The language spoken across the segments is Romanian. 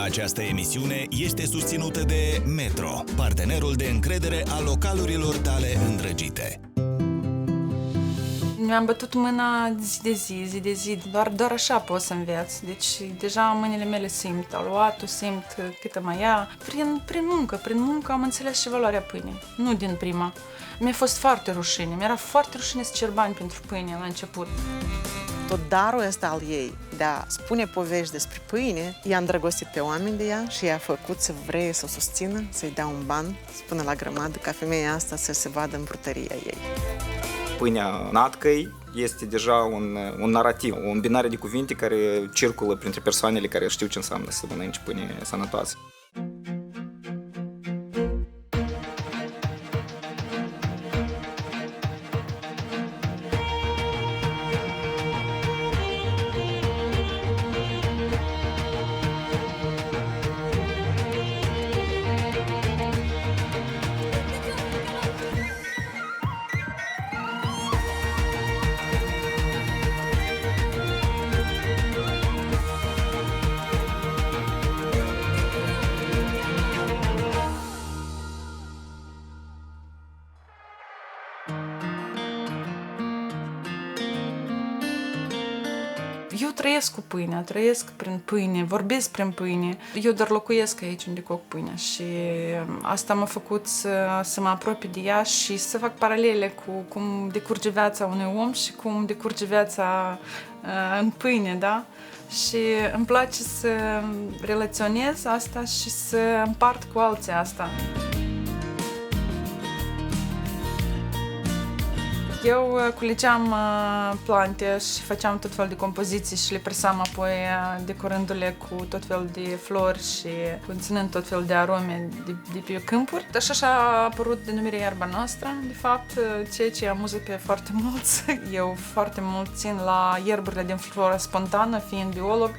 Această emisiune este susținută de Metro, partenerul de încredere al localurilor tale îndrăgite. Mi-am bătut mâna zi de zi, doar așa pot să înveț. Deci deja mâinile mele simt aluatul, simt câtă mai ia. Prin muncă am înțeles și valoarea pâinii, nu din prima. Mi-a fost foarte rușine, mi-era foarte rușine să cer bani pentru pâine la început. Tot darul ăsta al ei de a spune povești despre pâine, i-a îndrăgostit pe oameni de ea și i-a făcut să vrea să o susțină, să-i dea un ban, să pună la grămadă, ca femeia asta să se vadă în brutăria ei. Pâinea natcăi este deja un narativ, o îmbinare de cuvinte care circulă printre persoanele care știu ce înseamnă să mănânci pâine sănătoasă. Eu trăiesc cu pâinea, trăiesc prin pâine, vorbesc prin pâine. Eu doar locuiesc aici unde coc pâinea și asta m-a făcut să mă apropii de ea și să fac paralele cu cum decurge viața unui om și cum decurge viața în pâine, da? Și îmi place să relaționez asta și să împart cu alții asta. Eu culegeam plante și făceam tot fel de compoziții și le presam apoi decorându-le cu tot fel de flori și conținând tot fel de arome de pe câmpuri. Așa a apărut denumirea Iarba Noastră, de fapt, ceea ce amuză pe foarte mulți. Eu foarte mult țin la ierburile din flora spontană, fiind biolog.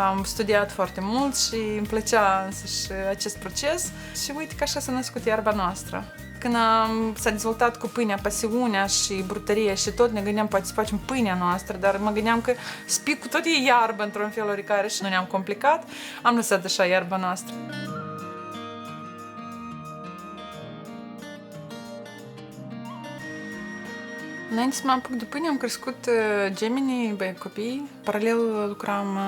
Am studiat foarte mult și îmi plăcea însăși acest proces și uite că așa s-a născut Iarba Noastră. Când s-a dezvoltat cu pâinea, pasiunea și brutăria și tot, ne gândeam poate să facem pâinea noastră, dar mă gândeam că spicul tot e iarbă într-un fel oricare și nu ne-am complicat. Am lăsat așa Iarba Noastră. Înainte să mă apuc de pâine, am crescut gemenii, copii. Paralel lucram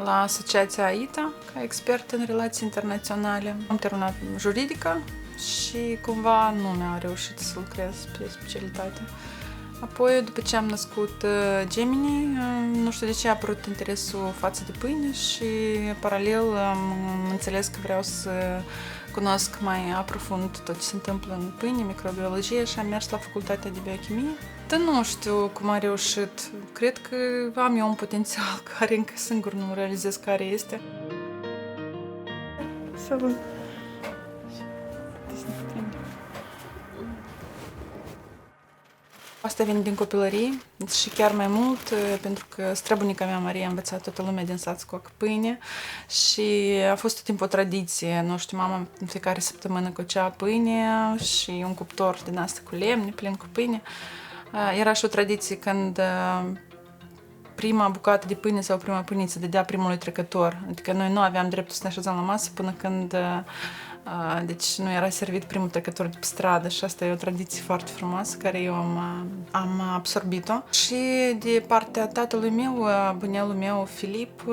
la asociația AITA, ca expert în relații internaționale. Am terminat juridică și cumva nu mi-a reușit să lucrez pe specialitate. Apoi, după ce am născut gemenii, nu știu de ce a apărut interesul față de pâine și paralel am înțeles că vreau să cunosc mai aprofund tot ce se întâmplă în pâine, microbiologie și am mers la facultatea de biochimie. Dar nu știu cum a reușit. Cred că am eu un potențial care încă singur nu realizez care este. Salut! Asta vine din copilărie și chiar mai mult pentru că străbunica mea, Maria, a învățat toată lumea din sat să coacă pâine și a fost tot timpul o tradiție. Nu știu, mama în fiecare săptămână cocea pâine și un cuptor din asta cu lemne plin cu pâine. Era și o tradiție când prima bucată de pâine sau prima pâiniță dădea primului trecător. Adică noi nu aveam dreptul să ne așezăm la masă până când deci nu era servit primul trecător de pe stradă și asta e o tradiție foarte frumoasă care eu am absorbit-o. Și de partea tatălui meu, bunelul meu, Filip,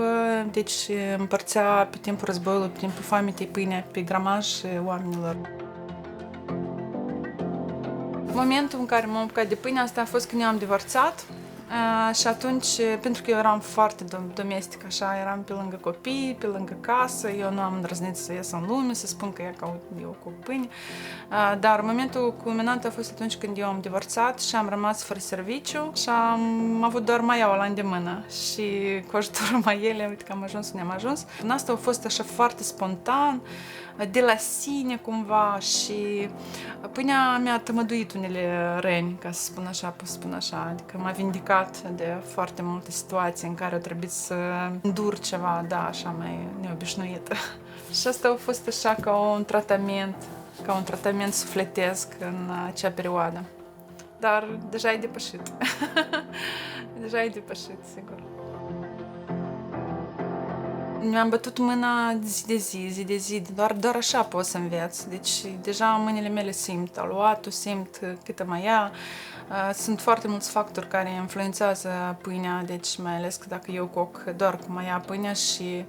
deci împărțea pe timpul războiului, pe timpul foametei, pâinea pe gramaj oamenilor. Momentul în care m-am apucat de pâine, asta a fost când eu am divorțat. Și atunci, pentru că eu eram foarte domestic, așa, eram pe lângă copii, pe lângă casă, eu nu am îndrăznit să ies în lume, să spun că eu cu pâine. Dar momentul culminant a fost atunci când eu am divorțat și am rămas fără serviciu și am avut doar maiaua la îndemână. Și cu ajutorul maielei, uite că am ajuns unde am ajuns. Asta a fost așa foarte spontan, de la sine cumva și pâinea mi-a tămăduit unele răni, ca să spun așa, pot spun așa, adică m-a vindicat de foarte multe situații în care a trebuit să îndur ceva, da, așa mai neobișnuit. Și asta a fost așa ca un tratament sufletesc în acea perioadă. Dar deja e depășit. Deja e depășit, sigur. Mi-am bătut mâna zi de zi, doar așa pot să înveț. Deci deja mâinile mele simt aluatul, simt câtă mai ia. Sunt foarte mulți factori care influențează pâinea, deci mai ales că dacă eu coc doar cum mai ia pâinea și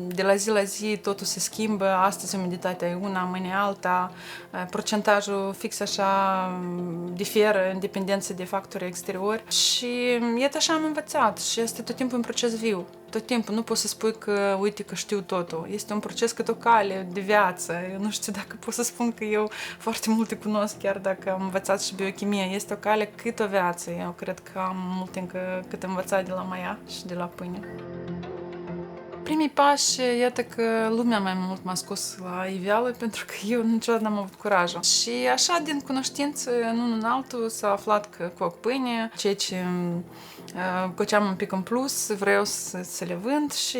de la zi la zi totul se schimbă, astăzi umiditatea e una, mâine alta, procentajul fix așa diferă în dependență de factori exteriori și iată așa am învățat și este tot timpul un proces viu. Tot timpul, nu poți să spui că, uite, că știu totul. Este un proces cât o cale de viață. Eu nu știu dacă pot să spun că eu foarte multe cunosc, chiar dacă am învățat și biochimie. Este o cale cât o viață. Eu cred că am multe încă cât învățat de la Maia și de la pâine. Primii pași, iată că lumea mai mult m-a scos la iveală pentru că eu niciodată n-am avut curajul. Și așa, din cunoștință, în unul în altul, s-a aflat că coc pâine, ceea ce coceam un pic în plus, vreau să le vând și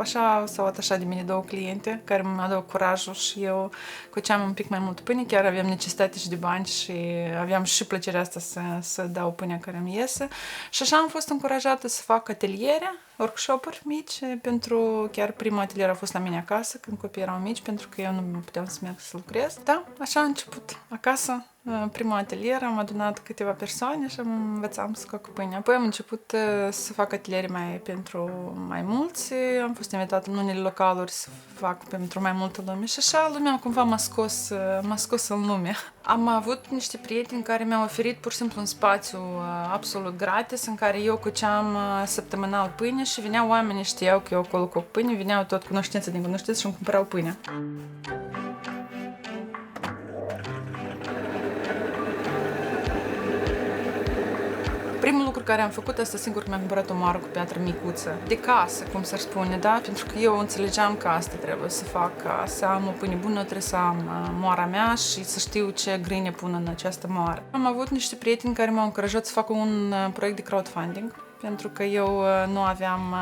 așa s-au atașat de mine două cliente care mi-au dat curajul și eu coceam un pic mai mult pâine, chiar aveam necesitate și de bani și aveam și plăcerea asta să dau pâinea care îmi iese. Și așa am fost încurajată să fac ateliere, workshop-uri mici, pentru chiar prima atelier a fost la mine acasă, când copiii erau mici, pentru că eu nu puteam să merg să lucrez. Da, așa a început acasă. Primul atelier, am adunat câteva persoane și învățam să fac pâine. Apoi am început să fac ateliere pentru mai mulți. Am fost invitată în unele localuri să fac pentru mai multă lume și așa lumea cumva m-a scos în lume. Am avut niște prieteni care mi-au oferit pur și simplu un spațiu absolut gratis în care eu coceam săptămânal pâine și veneau oamenii, știau că eu acolo coc pâine, veneau tot cunoștință din cunoștință și îmi cumpărau pâine. Primul lucru care am făcut, asta singur că mi-am cumpărat o moară cu piatră micuță, de casă, cum s-ar spune, da? Pentru că eu înțelegeam că asta trebuie să fac, ca să am o pâine bună, trebuie să am moara mea și să știu ce grâne pun în această moară. Am avut niște prieteni care m-au încurajat să fac un proiect de crowdfunding, pentru că eu nu aveam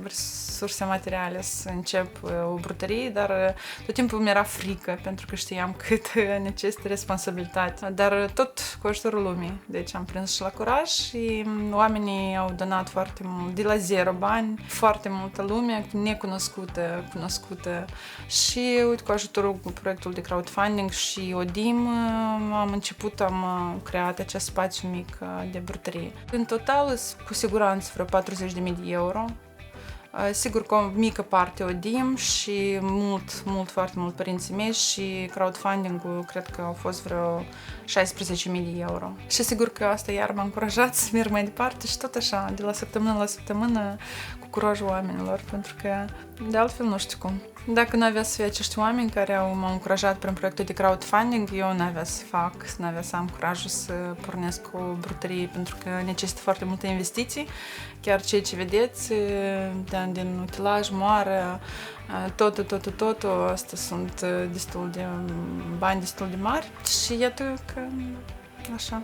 resurse materiale să încep o brutărie, dar tot timpul mi-era frică, pentru că știam cât necesită responsabilitate. Dar tot cu ajutorul lumii. Deci am prins și la curaj și oamenii au donat foarte mult, de la zero bani, foarte multă lume, necunoscută, cunoscută. Și uite, cu ajutorul cu proiectul de crowdfunding și ODIM am creat acest spațiu mic de brutărie. În total, cu siguranță vreo 40.000 de euro. Sigur că o mică parte ODIM și foarte mult părinții mei și crowdfunding-ul cred că au fost vreo 16.000 de euro. Și sigur că asta iar m-a încurajat să merg mai departe și tot așa, de la săptămână la săptămână, cu curajul oamenilor, pentru că de altfel nu știu cum. Dacă nu avea să fie acești oameni care m-au încurajat prin proiectul de crowdfunding, eu nu avea să fac, nu avea să am curajul să pornesc o brutărie, pentru că necesită foarte multe investiții. Chiar ceea ce vedeți din utilaj, moară, totul, astea sunt bani destul de mari și iată că așa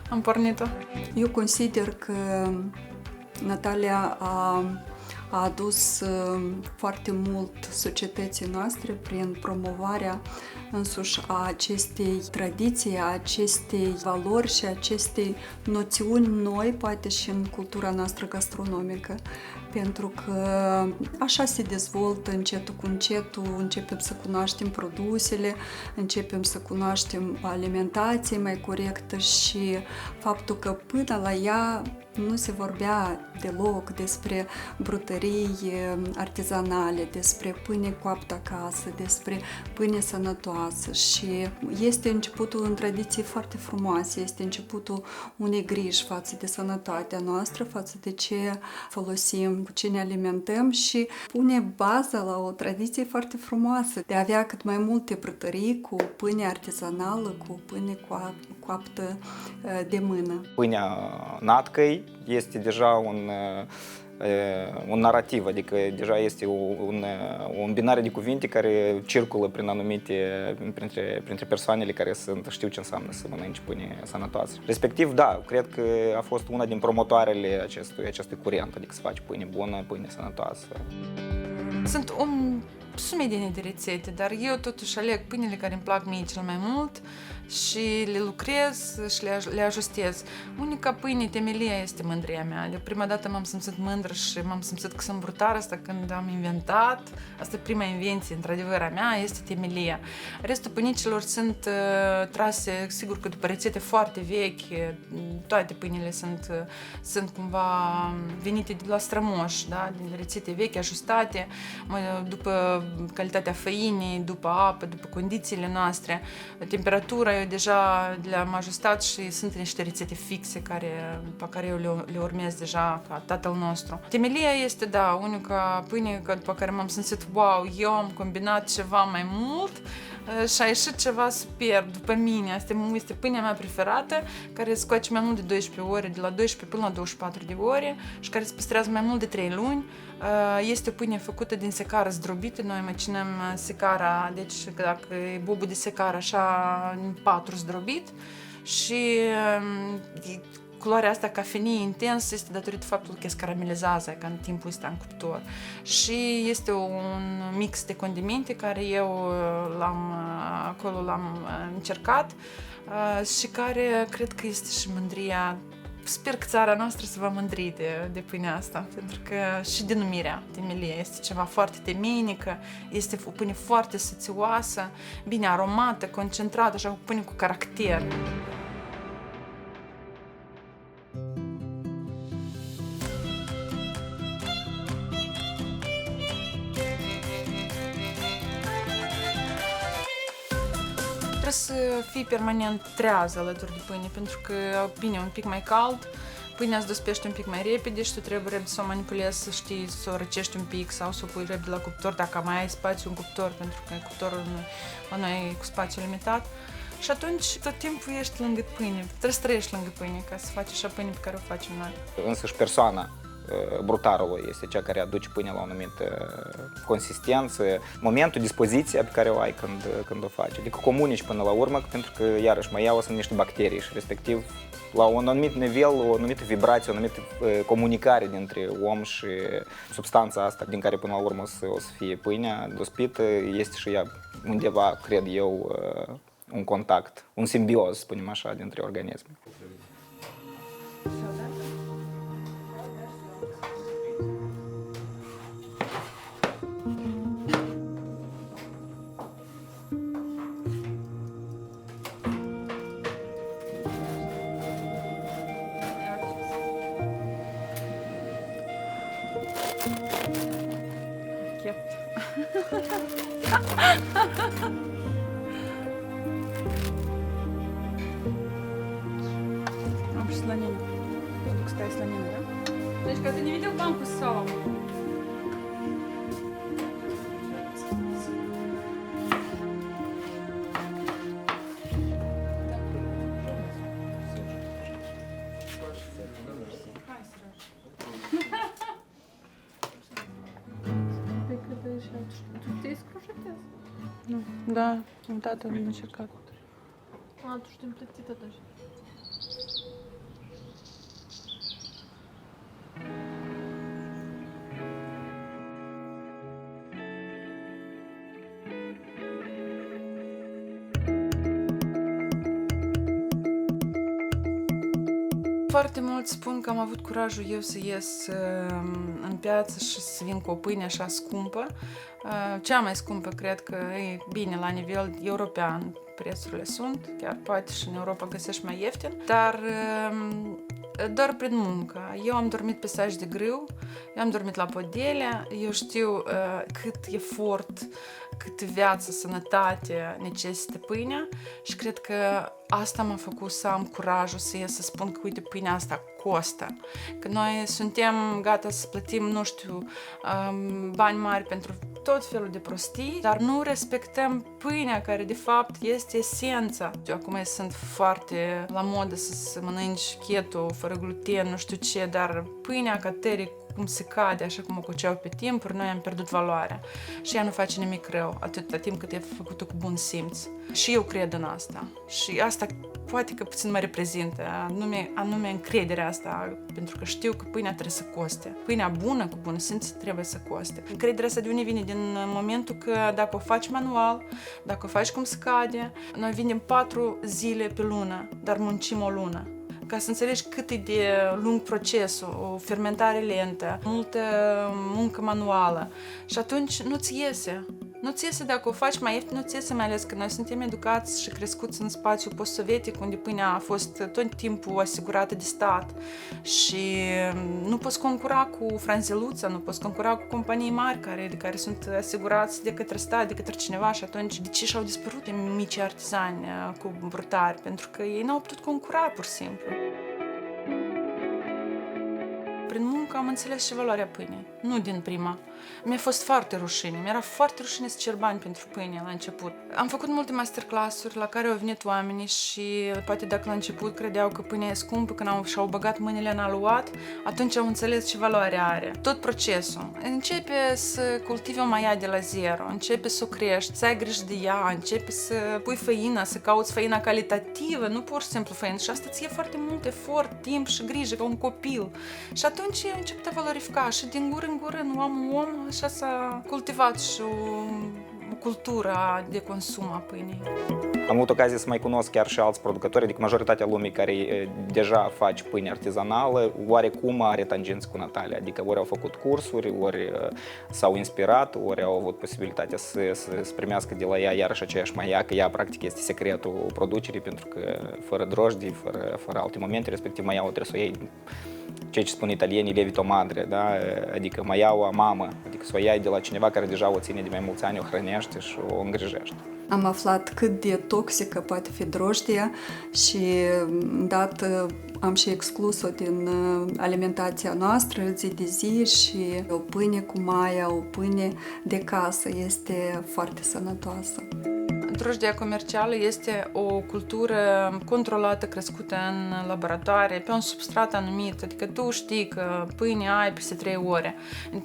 am pornit-o. Eu consider că Natalia a adus foarte mult societății noastre prin promovarea însuși a acestei tradiții, a acestei valori și a acestei noțiuni noi, poate și în cultura noastră gastronomică. Pentru că așa se dezvoltă încetul cu încetul, începem să cunoaștem produsele, începem să cunoaștem alimentație mai corectă și faptul că până la ea nu se vorbea deloc despre brutării artizanale, despre pâine coaptă acasă, despre pâine sănătoasă și este începutul în tradiții foarte frumoase, este începutul unei griji față de sănătatea noastră, față de ce folosim, cu ce ne alimentăm și pune baza la o tradiție foarte frumoasă de a avea cât mai multe brutării cu pâine artizanală, cu pâine coaptă de mână. Pâinea natcăi este deja un narativ, adică deja este o îmbinare de cuvinte care circulă printre persoanele care știu ce înseamnă să mănânci pâine sănătoasă. Respectiv, da, cred că a fost una din promotoarele acestui curent, adică să faci pâine bună, pâine sănătoasă. Sunt un sumedenie de rețete, dar eu totuși aleg pâinile care îmi plac mie cel mai mult și le lucrez și le ajustez. Unica pâine, temelia, este mândria mea. De prima dată m-am simțit mândră și m-am simțit că sunt brutară asta când am inventat. Asta e prima invenție, într-adevăr, a mea, este temelia. Restul pâinicilor sunt trase, sigur că după rețete foarte vechi, toate pâinile sunt cumva venite de la strămoși, da? Din rețete vechi, ajustate, după calitatea făinii, după apă, după condițiile noastre, temperatura, eu deja le-am ajustat și sunt niște rețete fixe pe care eu le urmez deja ca tatăl nostru. Temelia este, da, unica pâine după care m-am simțit, wow, eu am combinat ceva mai mult și a ieșit ceva super după mine. Asta este pâinea mea preferată, care scoate mai mult de 12 ore, de la 12 până la 24 de ore și care se păstrează mai mult de 3 luni. Este pâine făcută din secară zdrobită. Noi măcinăm secara, deci dacă e bobul de secară așa în 4 zdrobit și culoarea asta cafenie intensă este datorită faptului că se caramelizează ca în timpul ăsta în cuptor. Și este un mix de condimente care eu l-am încercat și care cred că este și mândria. Sper că țara noastră se va mândri de pâinea asta, pentru că și denumirea temelie este ceva foarte temeinică, este o pâine foarte sățioasă, bine aromată, concentrată, așa o pâine cu caracter. Trebuie să fii permanent trează alături de pâine, pentru că, bine, un pic mai cald, pâinea îți dospește un pic mai repede și tu trebuie repede să o manipulezi, să știi, să o răcești un pic sau să o pui repede la cuptor, dacă mai ai spațiu în cuptor, pentru că cuptorul la noi e cu spațiu limitat. Și atunci tot timpul ești lângă pâine, trebuie să trăiești lângă pâine ca să faci așa pâine pe care o facem noi. Însăși persoana brutarului este cea care aduce pâinea la o anumită consistență, momentul, dispoziția pe care o ai când o faci. Adică comunici până la urmă, pentru că, iarăși, mai iau sunt niște bacterii și, respectiv, la un anumit nivel, o anumită vibrație, o anumită comunicare dintre om și substanța asta, din care până la urmă o să fie pâinea dospită, este și ea undeva, cred eu, un contact, un simbioz, spunem așa, dintre organisme. Am și slănină. Pentru că stai slănină, da? Deci, că tu ne видел банку с салом? Ты из кружитес? Da, am tată am încercat. А, tu știi plătită даже. Foarte mult spun că am avut curajul eu să ies în piață și să vin cu o pâine așa scumpă. Cea mai scumpă, cred că e bine la nivel european. Prețurile sunt, chiar poate și în Europa găsești mai ieftin, dar doar prin muncă. Eu am dormit pe saci de grâu, eu am dormit la podele, eu știu cât efort, cât viață, sănătate necesită pâinea și cred că asta m-a făcut să am curajul să ies să spun că, uite, pâinea asta costă. Că noi suntem gata să plătim, nu știu, bani mari pentru tot felul de prostii, dar nu respectăm pâinea care, de fapt, este esența. Eu acum sunt foarte la modă să mănânci keto, fără gluten, nu știu ce, dar pâinea ca tare cum se cade, așa cum o coceau pe timpuri, noi am pierdut valoarea. Și ea nu face nimic rău, atâta timp cât e făcută cu bun simț. Și eu cred în asta. Și asta poate că puțin mă reprezintă, anume încrederea asta, pentru că știu că pâinea trebuie să coste. Pâinea bună, cu bun simț, trebuie să coste. Încrederea asta de unde vine? Din momentul că dacă o faci manual, dacă o faci cum se cade, noi vindem 4 zile pe lună, dar muncim o lună. Ca să înțelegi cât e de lung procesul, o fermentare lentă, multă muncă manuală. Și atunci nu-ți iese. Nu-ți iese dacă o faci mai ieftin, nu-ți iese, mai ales că noi suntem educați și crescuți în spațiul post-sovietic, unde pâinea a fost tot timpul asigurată de stat. Și nu poți concura cu franzeluța, nu poți concura cu companii mari care sunt asigurați de către stat, de către cineva. Și atunci, de ce și-au dispărut mici artizani cu brutari? Pentru că ei n-au putut concura, pur și simplu. Prin muncă am înțeles și valoarea pâinii, nu din prima. Mi-a fost foarte rușine, mi-era foarte rușine să cer bani pentru pâine la început. Am făcut multe masterclass-uri la care au venit oamenii și poate dacă la început credeau că pâinea e scumpă, când și-au băgat mâinile în aluat, atunci au înțeles ce valoare are. Tot procesul. Începe să cultivi o maia de la zero, începe să o crești, să ai grijă de ea, începe să pui făina, să cauți făina calitativă, nu pur și simplu făină. Și asta ție foarte mult efort, timp și grijă, ca un copil. Și atunci începe a valorifica și din gură în gură, în om, așa s-a cultivat și o cultură de consum a pâinii. Am avut ocazie să mai cunosc chiar și alți producători, adică majoritatea lumii care deja face pâine artizanală, oarecum are tangenți cu Natalia, adică ori au făcut cursuri, ori s-au inspirat, ori au avut posibilitatea să primească de la ea iarăși aceeași maia, că ea practic este secretul producerii, pentru că fără drojdii, fără alte momente, respectiv maiaua trebuie să o iei, ceea ce spun italienii, lievito madre, da? Adică maiaua mamă, adică să o iei de la cineva care deja o ține de mai mulți ani, o hrănește și o îngrijește. Am aflat cât de toxică poate fi drojdia și îndată am și exclus-o din alimentația noastră zi de zi și o pâine cu maia, o pâine de casă este foarte sănătoasă. Drojdia comercială este o cultură controlată, crescută în laboratoare, pe un substrat anumit, adică tu știi că pâinea ai peste 3 ore.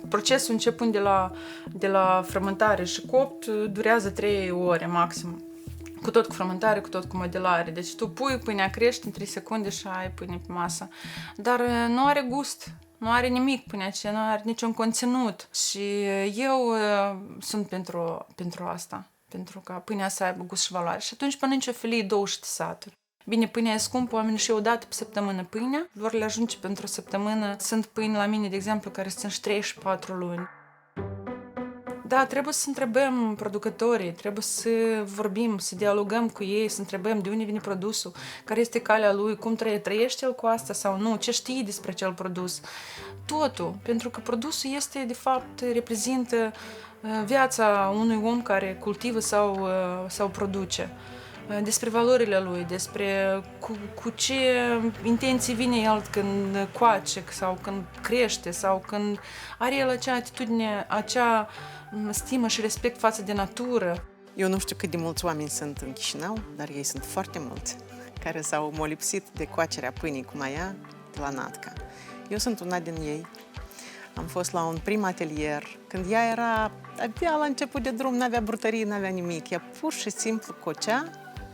Procesul începând de la fermentare și copt durează 3 ore maxim. Cu tot cu fermentare, cu tot cu modelare. Deci tu pui pâinea, crești în 3 secunde și ai pâine pe masă. Dar nu are gust. Nu are nimic până aceea, nu are niciun conținut. Și eu sunt pentru asta. Pentru ca pâinea să aibă gust și valoare. Și atunci mănânci o felie 200 saturi. Bine, pâinea e scumpă, oamenii și o dată pe săptămână pâinea, vor le ajunge pentru o săptămână. Sunt pâini la mine, de exemplu, care țin și 34 luni. Da, trebuie să întrebăm producătorii, trebuie să vorbim, să dialogăm cu ei, să întrebăm de unde vine produsul, care este calea lui, cum trăiește el cu asta sau nu, ce știi despre acel produs. Totul, pentru că produsul este, de fapt, reprezintă viața unui om care cultivă sau produce, despre valorile lui, despre cu ce intenții vine el când coace sau când crește sau când are el acea atitudine, acea stimă și respect față de natură. Eu nu știu cât de mulți oameni sunt în Chișinău, dar ei sunt foarte mulți care s-au molipsit de coacerea pâinii cu maia de la Natca. Eu sunt una din ei. Am fost la un prim atelier, când ea era abia la început de drum, n-avea brutărie, n-avea nimic. Ea pur și simplu cocea,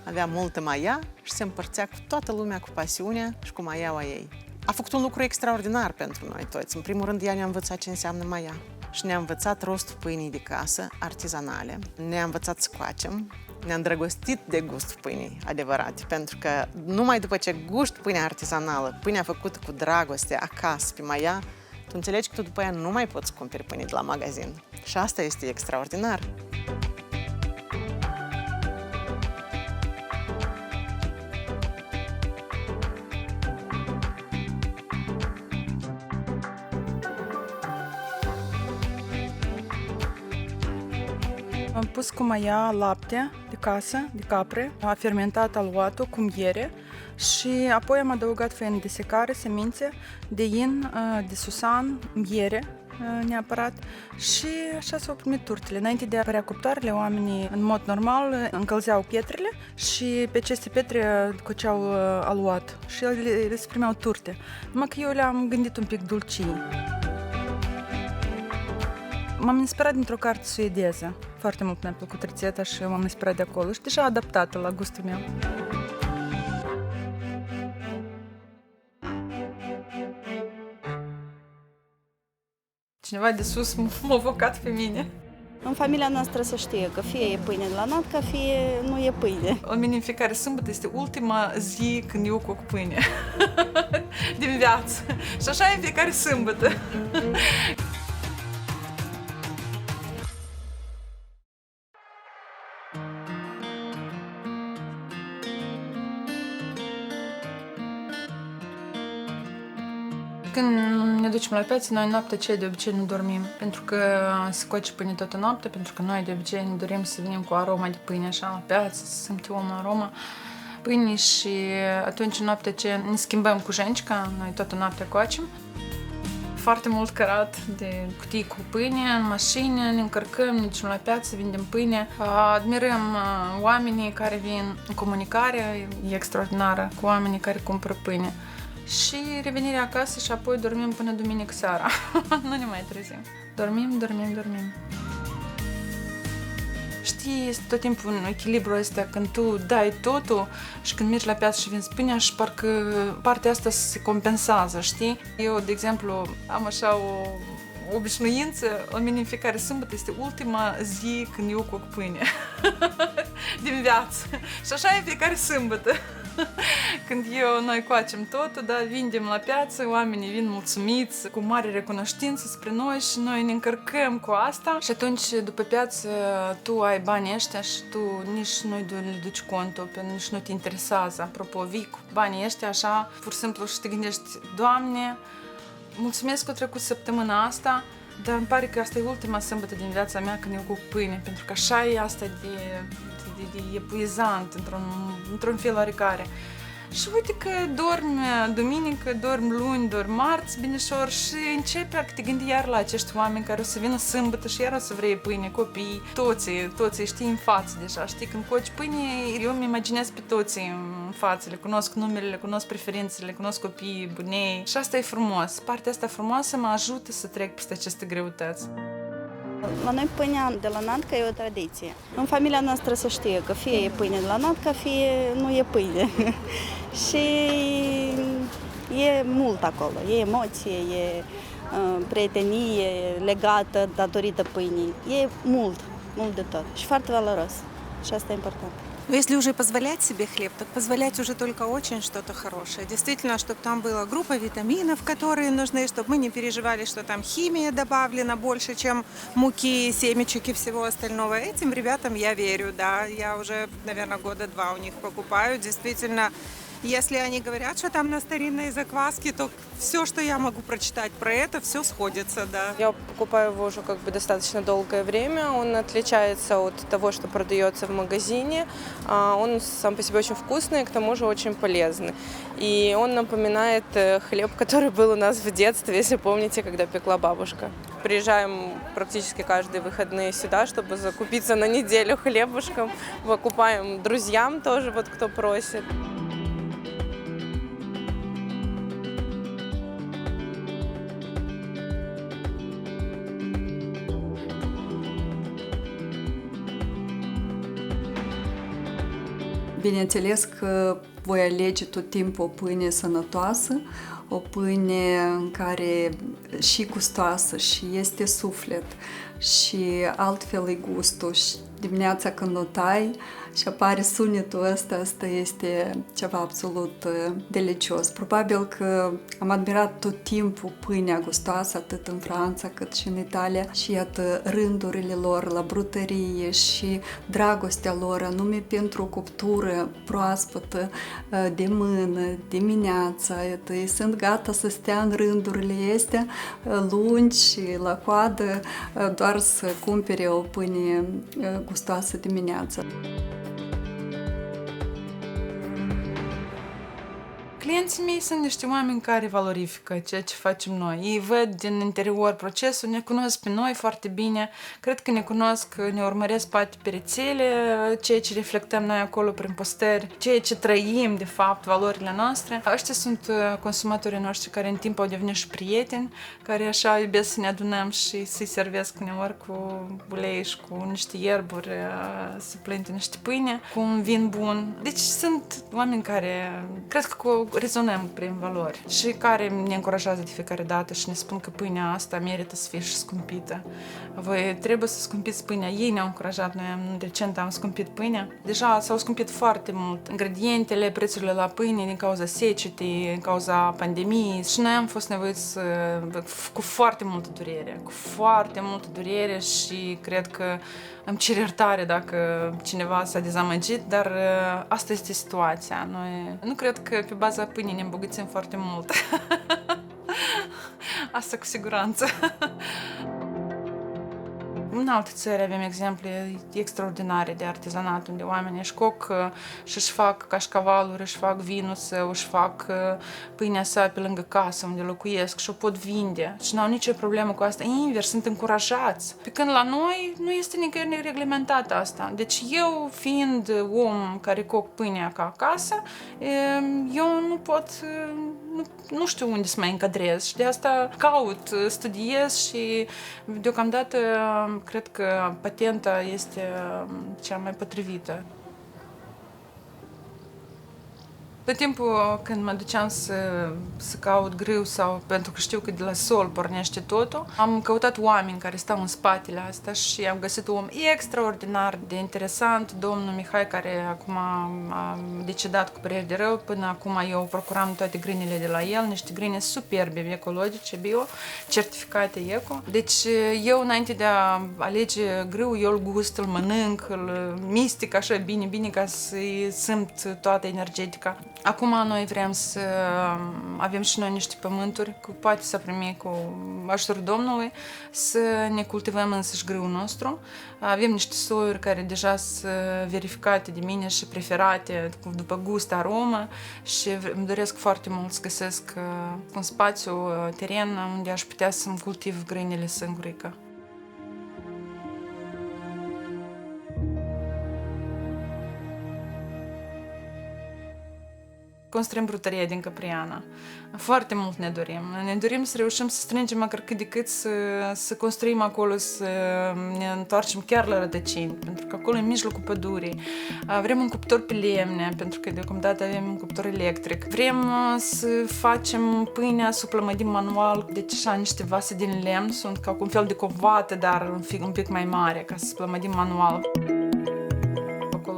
avea multă maia și se împărțea cu toată lumea cu pasiunea și cu maiaua ei. A făcut un lucru extraordinar pentru noi toți. În primul rând, ea ne-a învățat ce înseamnă maia și ne-a învățat rostul pâinii de casă, artizanale. Ne-a învățat să coacem, ne-a îndrăgostit de gustul pâinii adevărate, pentru că numai după ce guști pâinea artizanală, pâinea făcută cu dragoste acasă pe maia, tu înțelegi că tu după aia nu mai poți cumperi pâine de la magazin. Și asta este extraordinar. Am pus cu maia lapte de casă, de capre, a fermentat aluatul cu miere și apoi am adăugat făină de secare, semințe, de in, de susan, miere neapărat și așa s-au primit turtele. Înainte de a apărea cuptoarele, oamenii în mod normal încălzeau pietrele și pe aceste pietre coceau aluat și le se primeau turte. Numai că eu le-am gândit un pic dulcii. M-am inspirat dintr-o carte suedeză. Foarte mult mi-a plăcut rețeta și m-am inspirat de acolo și deja adaptată la gustul meu. Cineva de sus m-a vocat pe mine. În familia noastră să știe că fie e pâine de la natca, fie nu e pâine. La mine în fiecare sâmbătă este ultima zi când eu coc pâine din viață. Și așa e în fiecare sâmbătă. Când ne ducem la piață, noi noaptea aceea de obicei nu dormim, pentru că se coace pâine toată noaptea, pentru că noi de obicei ne dorim să venim cu aroma de pâine așa la piață, să simțim aroma pâinii și atunci noaptea aceea ne schimbăm cu Jencica, noi toată noaptea coacem. Foarte mult cărat de cutii cu pâine în mașină, ne încărcăm, ne ducem la piață, vindem pâine. Admirăm oamenii care vin în comunicare, e extraordinară cu oamenii care cumpără pâine. Și revenirea acasă și apoi dormim până duminică seara. Nu ne mai trezim. Dormim. Știi, este tot timpul un echilibru ăsta când tu dai totul și când mergi la piață și vinzi pâinea și parcă partea asta se compensează, știi? Eu, de exemplu, am așa o obișnuință, la mine în fiecare sâmbătă este ultima zi când eu coc pâine din viață. Și așa e fiecare sâmbătă. Când noi coacem totul, da, vindem la piață, oamenii vin mulțumiți, cu mare recunoștință spre noi și noi ne încărcăm cu asta. Și atunci, după piață, tu ai banii ăștia și tu nici nu le duci contul, nici nu te interesează. Apropo, vii cu banii ăștia așa, pur și simplu și te gândești, Doamne, mulțumesc că a trecut săptămâna asta, dar îmi pare că asta e ultima sâmbătă din viața mea când eu coc pâine, pentru că așa e asta de epuizant, într-un fel oarecare. Și uite că dormi duminică, dormi luni, dormi marți, binișor și începi a te gândi iar la acești oameni care o să vină sâmbătă și iar o să vrei pâine, copii, toții știi în față deja, știi, când coci pâine, eu îmi imaginez pe toții în față, le cunosc numele, le cunosc preferințele, le cunosc copiii, bunei și asta e frumos. Partea asta frumoasă mă ajută să trec peste aceste greutăți. La noi pâinea de la natca e o tradiție. În familia noastră să știe că fie e pâine de la natca, fie nu e pâine. Și e mult acolo, e emoție, e prietenie legată datorită pâinii. E mult de tot și foarte valoros. Și asta e important. Но если уже позволять себе хлеб, так позволять уже только очень что-то хорошее. Действительно, чтобы там была группа витаминов, которые нужны, чтобы мы не переживали, что там химия добавлена больше, чем муки, семечек и всего остального. Этим ребятам я верю, да. Я уже, наверное, года 2 у них покупаю. Действительно, если они говорят, что там на старинной закваске, то все, что я могу прочитать про это, все сходится, да. Я покупаю его уже как бы достаточно долгое время. Он отличается от того, что продается в магазине. Он сам по себе очень вкусный, к тому же очень полезный. И он напоминает хлеб, который был у нас в детстве, если помните, когда пекла бабушка. Приезжаем практически каждые выходные сюда, чтобы закупиться на неделю хлебушком. Покупаем друзьям тоже, вот кто просит. Bineînțeles că voi alege tot timpul o pâine sănătoasă, o pâine în care și gustoasă și este suflet și altfel e gustul. Și dimineața când o tai și apare sunetul ăsta, asta este ceva absolut delicios. Probabil că am admirat tot timpul pâinea gustoasă, atât în Franța cât și în Italia, și iată rândurile lor la brutărie și dragostea lor, anume pentru o cuptură proaspătă de mână, dimineața. Iată, ei sunt gata să stea în rândurile astea lungi și la coadă, doar să cumpere o pâine gustoasă dimineața. Clienții mei sunt niște oameni care valorifică ceea ce facem noi. Ei văd din interior procesul, ne cunosc pe noi foarte bine, cred că ne cunosc, ne urmăresc poate pe rețele, ceea ce reflectăm noi acolo prin postări, ceea ce trăim, de fapt, valorile noastre. Ăștia sunt consumatorii noștri care în timp au devenit și prieteni, care așa iubesc să ne adunăm și să-i servesc uneori cu ulei și cu niște ierburi, să plânte niște pâine, cu un vin bun. Deci sunt oameni care cred că rezonăm prin valori și care ne încurajează de fiecare dată și ne spun că pâinea asta merită să fie și scumpită. Voi trebuie să scumpiți pâinea. Ei ne-au încurajat, noi recent am scumpit pâinea. Deja s-au scumpit foarte mult ingredientele, prețurile la pâine din cauza secetei, din cauza pandemiei și noi am fost nevoiți cu foarte multă durere și cred că îmi cer iertare dacă cineva s-a dezamăgit, dar asta este situația. Noi nu cred că pe baza pâinii ne îmbogățim foarte mult. Asta cu siguranță. În alte țări avem exemple extraordinare de artizanat, unde oamenii își coc și își fac cașcavaluri, își fac vinul său, își fac pâinea sa pe lângă casă unde locuiesc și o pot vinde și nu au nicio problemă cu asta. Invers, sunt încurajați. Pe când la noi nu este nicăieri reglementat asta. Deci eu, fiind om care coc pâinea ca acasă, eu nu pot, nu știu unde să mă încadrez și de asta caut, studiez și deocamdată cred că patenta este cea mai potrivită. Tot timpul când mă duceam să caut grâu sau pentru că știu că de la sol pornește totul, am căutat oameni care stau în spatele asta și am găsit un om extraordinar de interesant, domnul Mihai, care acum a decedat cu păreri de rău. Până acum eu procuram toate grânele de la el, niște grâne superbe, ecologice, bio, certificate eco. Deci eu, înainte de a alege grâu, eu îl gust, îl mănânc, îl mistic așa bine ca să-i simt toată energetica. Acum noi vrem să avem și noi niște pământuri, poate să primim cu ajutorul Domnului, să ne cultivăm însăși grâul nostru. Avem niște soiuri care deja sunt verificate de mine și preferate după gust, aromă și îmi doresc foarte mult să găsesc un spațiu, teren unde aș putea să-mi cultiv grâinele singurică. Construim brutăria din Căpriana. Foarte mult ne dorim. Ne dorim să reușim să strângem măcar cât de cât să construim acolo, să ne întoarcem chiar la rădăcini, pentru că acolo, în mijlocul pădurii, vrem un cuptor pe lemne, pentru că deocamdată avem un cuptor electric. Vrem să facem pâinea, să o plămădim manual, deci așa niște vase din lemn, sunt ca un fel de covată, dar un pic mai mare, ca să plămădim manual.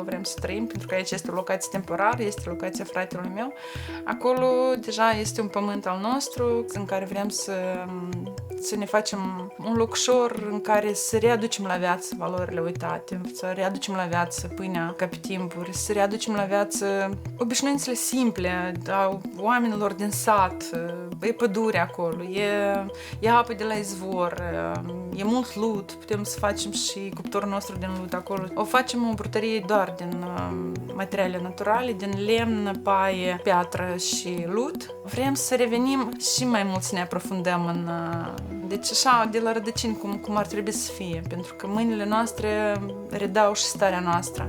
Vrem să trăim, pentru că aici este o locație temporară, este locația fratelui meu. Acolo deja este un pământ al nostru în care vrem să ne facem un locușor în care să readucem la viață valorile uitate, să readucem la viață pâinea ca pe timpuri, să readucem la viață obișnuințele simple a oamenilor din sat. E pădure acolo, e apă de la izvor, e mult lut, putem să facem și cuptorul nostru din lut acolo. O facem o brutărie doar din materiale naturale, din lemn, paie, piatră și lut. Vrem să revenim și mai mult să ne aprofundăm deci așa, de la rădăcini, cum ar trebui să fie, pentru că mâinile noastre redau și starea noastră.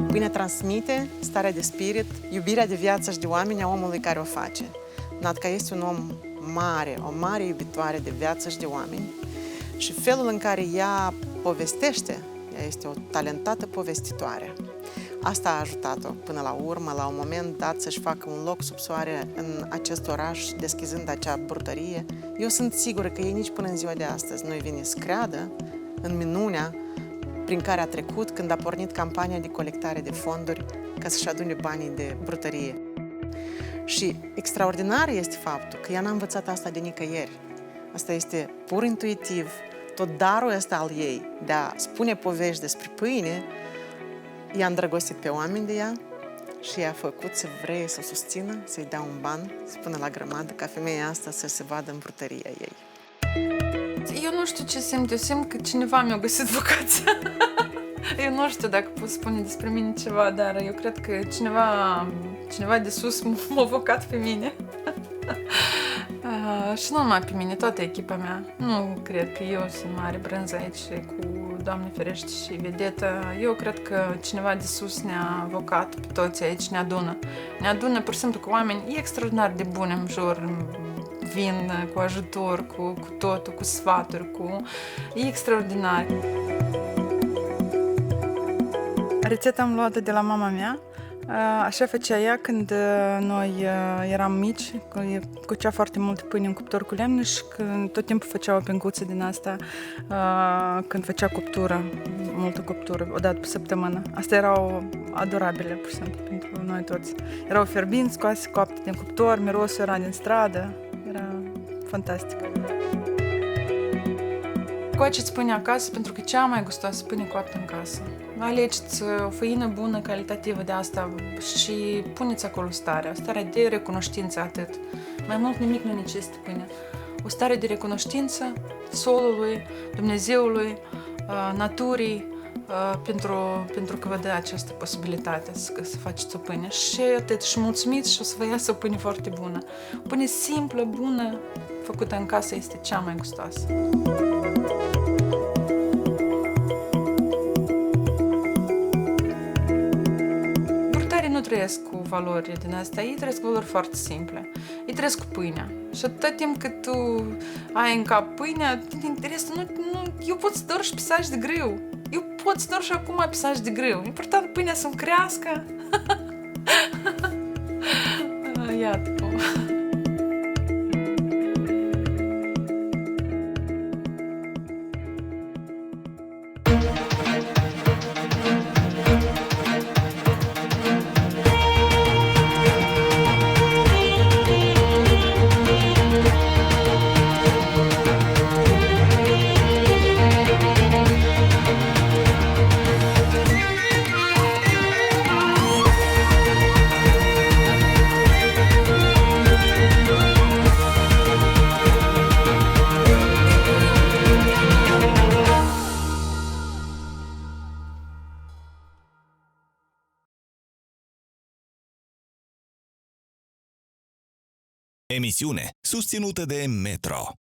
Pâinea transmite starea de spirit, iubirea de viață și de oameni a omului care o face. Nadca este un om mare, o mare iubitoare de viață și de oameni și felul în care ea povestește, ea este o talentată povestitoare. Asta a ajutat-o până la urmă, la un moment dat, să-și facă un loc sub soare în acest oraș, deschizând acea brutărie. Eu sunt sigură că ei nici până în ziua de astăzi nu-i vine să creadă în minunea prin care a trecut când a pornit campania de colectare de fonduri ca să-și adune banii de brutărie. Și extraordinar este faptul că ea n-a învățat asta de nicăieri. Asta este pur intuitiv. Tot darul ăsta al ei de a spune povești despre pâine i-a îndrăgostit pe oameni de ea și i-a făcut să vrea să o susțină, să-i dea un ban, să pună la grămadă ca femeia asta să se vadă în brutăria ei. Eu nu știu ce simt, eu simt că cineva mi-a găsit vocația. Eu nu știu dacă pot spune despre mine ceva, dar eu cred că cineva de sus m-a vocat pe mine. Și nu numai pe mine, toată echipa mea. Nu cred că eu sunt mare brânză aici cu Doamne ferește și vedetă. Eu cred că cineva de sus ne-a vocat pe toți aici, ne adună. Ne adună, pur și simplu, cu oameni extraordinar de buni în jur, vin cu ajutor, cu totul, cu sfaturi, E extraordinar. Rețeta am luat-o de la mama mea. Așa făcea ea când noi eram mici, cocea foarte mult pâine în cuptor cu lemne și tot timpul făcea o pencuță din asta când făcea cuptură, multă cuptură, o dată pe săptămână. Astea erau adorabile, pur și simplu, pentru noi toți. Erau fierbinți, scoase, coapte din cuptor, mirosul era din stradă, era fantastic. Coaceți pâine acasă pentru că e cea mai gustoasă pâine coaptă în casă. Alegeți o făină bună, calitativă de asta și puneți acolo starea de recunoștință atât. Mai mult nimic nu necesită pâinea. O stare de recunoștință solului, Dumnezeului, naturii, pentru că vă dă această posibilitate să faceți o pâine. Și atât, și mulțumiți și o să vă iasă o pâine foarte bună. O pâine simplă, bună, făcută în casă este cea mai gustoasă. Nu trăiesc cu valori din astea, ei trăiesc cu valori foarte simple. Ei trăiesc cu pâinea. Și atât timp cât tu ai în cap pâinea, te interesă, eu pot să dor și pisaj de grâu. Eu pot să dor și acum pisaj de grâu. Important pâinea să-mi crească. Iată cum. Emisiune susținută de Metro.